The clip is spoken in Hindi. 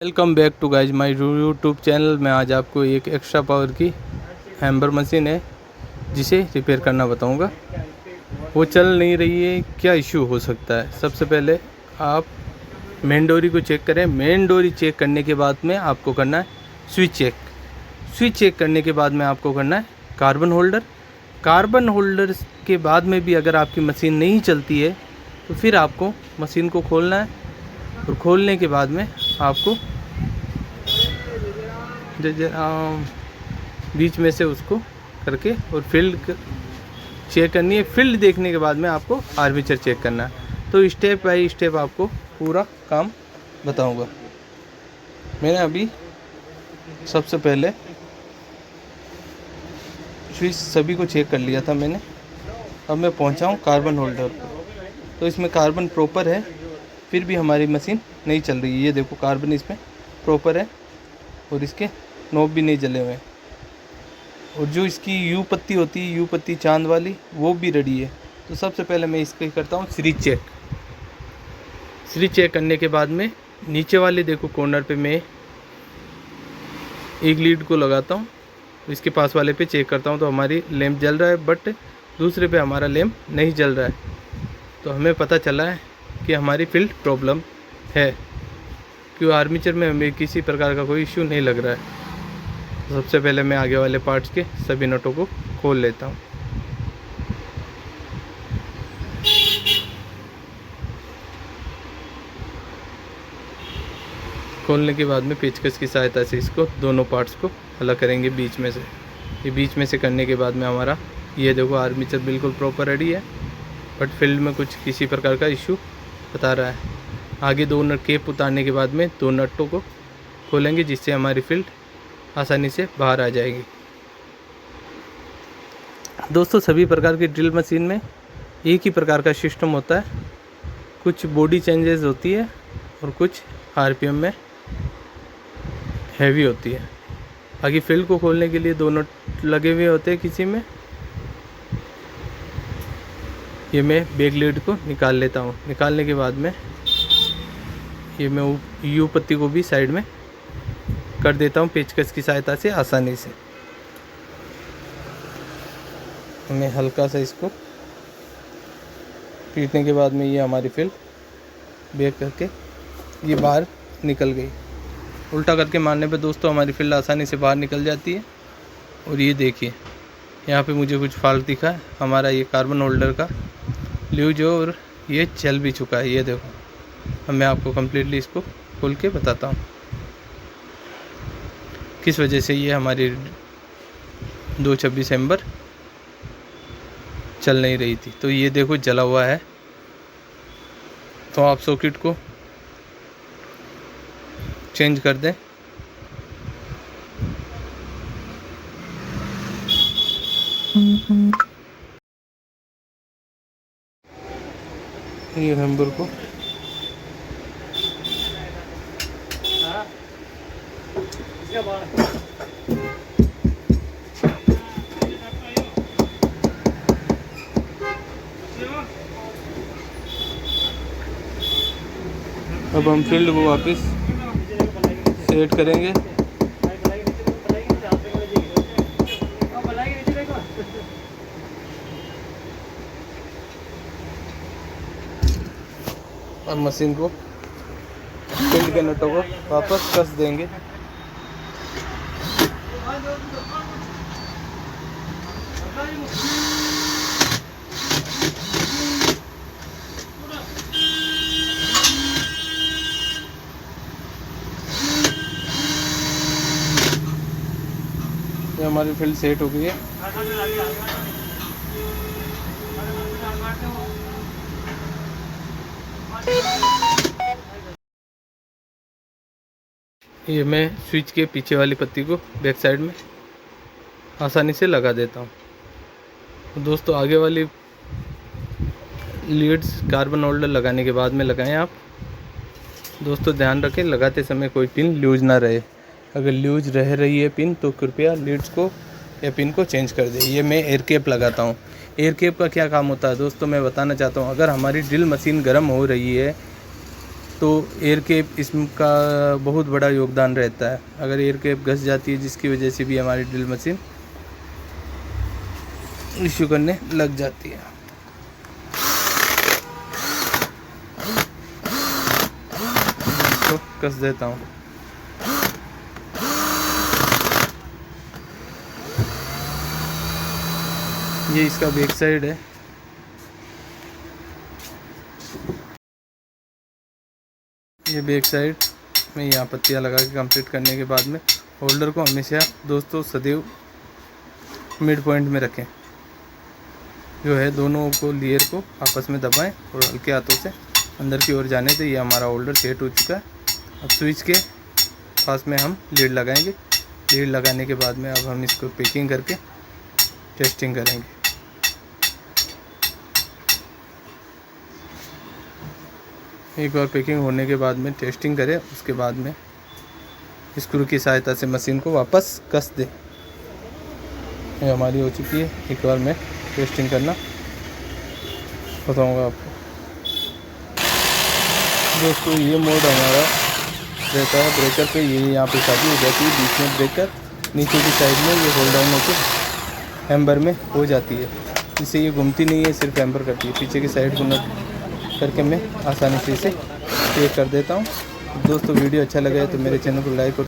Welcome back to guys my YouTube channel में। आज आपको एक एक्स्ट्रा पावर की हैमर मशीन है जिसे रिपेयर करना बताऊंगा। वो चल नहीं रही है, क्या इश्यू हो सकता है। सबसे पहले आप मेन डोरी को चेक करें। मेन डोरी चेक करने के बाद में आपको करना है स्विच चेक। स्विच चेक करने के बाद में आपको करना है कार्बन होल्डर। कार्बन होल्डर के बाद में भी अगर आपकी मशीन नहीं चलती है तो फिर आपको मशीन को खोलना है और खोलने के बाद में आपको बीच में से उसको करके और फील्ड चेक करनी है। फील्ड देखने के बाद में आपको आर्मेचर चेक करना है। तो स्टेप बाय स्टेप आपको पूरा काम बताऊंगा। मैंने अभी सबसे पहले स्विच सभी को चेक कर लिया था मैंने। अब मैं पहुंचा हूँ कार्बन होल्डर पर। तो इसमें कार्बन प्रॉपर है, फिर भी हमारी मशीन नहीं चल रही है। ये देखो कार्बन इसमें प्रॉपर है और इसके नोब भी नहीं जले हुए हैं। और जो इसकी यू पत्ती होती है, यू पत्ती चांद वाली, वो भी रेडी है। तो सबसे पहले मैं इसका करता हूँ सीरीज चेक। सीरीज चेक करने के बाद में नीचे वाले देखो कॉर्नर पे मैं एक लीड को लगाता हूँ, इसके पास वाले पे चेक करता हूँ तो हमारी लैंप जल रहा है, बट दूसरे पे हमारा लैंप नहीं जल रहा है। तो हमें पता चला है कि हमारी फील्ड प्रॉब्लम है, क्यों आर्मेचर में हमें किसी प्रकार का कोई इश्यू नहीं लग रहा है। तो सबसे पहले मैं आगे वाले पार्ट्स के सभी नटों को खोल लेता हूँ। खोलने के बाद में पेचकस की सहायता से इसको दोनों पार्ट्स को अलग करेंगे बीच में से। ये बीच में से करने के बाद में हमारा ये देखो आर्मेचर बिल्कुल प्रॉपर रेडी है, बट फील्ड में कुछ किसी प्रकार का इश्यू बता रहा है। आगे दो नट केप उतारने के बाद में दो नटों को खोलेंगे, जिससे हमारी फील्ड आसानी से बाहर आ जाएगी। दोस्तों, सभी प्रकार की ड्रिल मशीन में एक ही प्रकार का सिस्टम होता है। कुछ बॉडी चेंजेस होती है और कुछ आरपीएम में हैवी होती है। बाकी फील्ड को खोलने के लिए दो नट लगे हुए होते हैं किसी में। ये मैं बैक लीड को निकाल लेता हूँ। निकालने के बाद में ये मैं यू पत्ती को भी साइड में कर देता हूँ पेचकस की सहायता से आसानी से। मैं हल्का सा इसको पीटने के बाद में ये हमारी फील्ड बैक करके ये बाहर निकल गई। उल्टा करके मारने पे दोस्तों हमारी फील्ड आसानी से बाहर निकल जाती है। और ये देखिए यहाँ पे मुझे कुछ फॉल्ट दिखा है। हमारा ये कार्बन होल्डर का ल्यूज हो और ये चल भी चुका है। ये देखो, अब मैं आपको कम्प्लीटली इसको खोल के बताता हूँ किस वजह से ये हमारी 226 एम्बर चल नहीं रही थी। तो ये देखो जला हुआ है। तो आप सॉकेट को चेंज कर दें। ये एम्बर को अब हम फील्ड को वापस सेट करेंगे। और मशीन को फील्ड के नटों को वापस कस देंगे। ये हमारी फील्ड सेट हो गई है। ये मैं स्विच के पीछे वाली पत्ती को बैक साइड में आसानी से लगा देता हूँ। तो दोस्तों, आगे वाली लीड्स कार्बन होल्डर लगाने के बाद में लगाएं आप। दोस्तों ध्यान रखें, लगाते समय कोई पिन लूज ना रहे। अगर लूज रह रही है पिन तो कृपया लीड्स को या पिन को चेंज कर दें। ये मैं एयर कैप लगाता हूँ। एयर कैप का क्या काम होता है दोस्तों, मैं बताना चाहता हूँ। अगर हमारी ड्रिल मशीन गर्म हो रही है तो एयर कैप इसका बहुत बड़ा योगदान रहता है। अगर एयर कैप घस जाती है जिसकी वजह से भी हमारी ड्रिल मशीन इश्यू करने लग जाती है। इसको कस देता हूँ। ये इसका बैक साइड है। ये बैक साइड में यहाँ पत्तियाँ लगा के कंप्लीट करने के बाद में होल्डर को हमेशा दोस्तों सदैव मिड पॉइंट में रखें। जो है दोनों को लेयर को आपस में दबाएं और हल्के हाथों से अंदर की ओर जाने दें। ये हमारा होल्डर सेट हो चुका है। अब स्विच के पास में हम लीड लगाएंगे। लीड लगाने के बाद में अब हम इसको पैकिंग करके टेस्टिंग करेंगे। एक बार पैकिंग होने के बाद में टेस्टिंग करें, उसके बाद में स्क्रू की सहायता से मशीन को वापस कस दें। ये हमारी हो चुकी है। एक बार मैं टेस्टिंग करना बताऊंगा आपको। दोस्तों ये मोड हमारा रहता है ब्रेकर पे। ये यहाँ पे शादी हो जाती है, बीच में ब्रेकर, नीचे की साइड में ये होल्ड डाउन होकर हैम्बर में हो जाती है। जिससे ये घूमती नहीं है, सिर्फ हैम्बर करती है। पीछे की साइड को नट करके मैं आसानी से इसे चेक कर देता हूँ। दोस्तों वीडियो अच्छा लगा है तो मेरे चैनल को लाइक और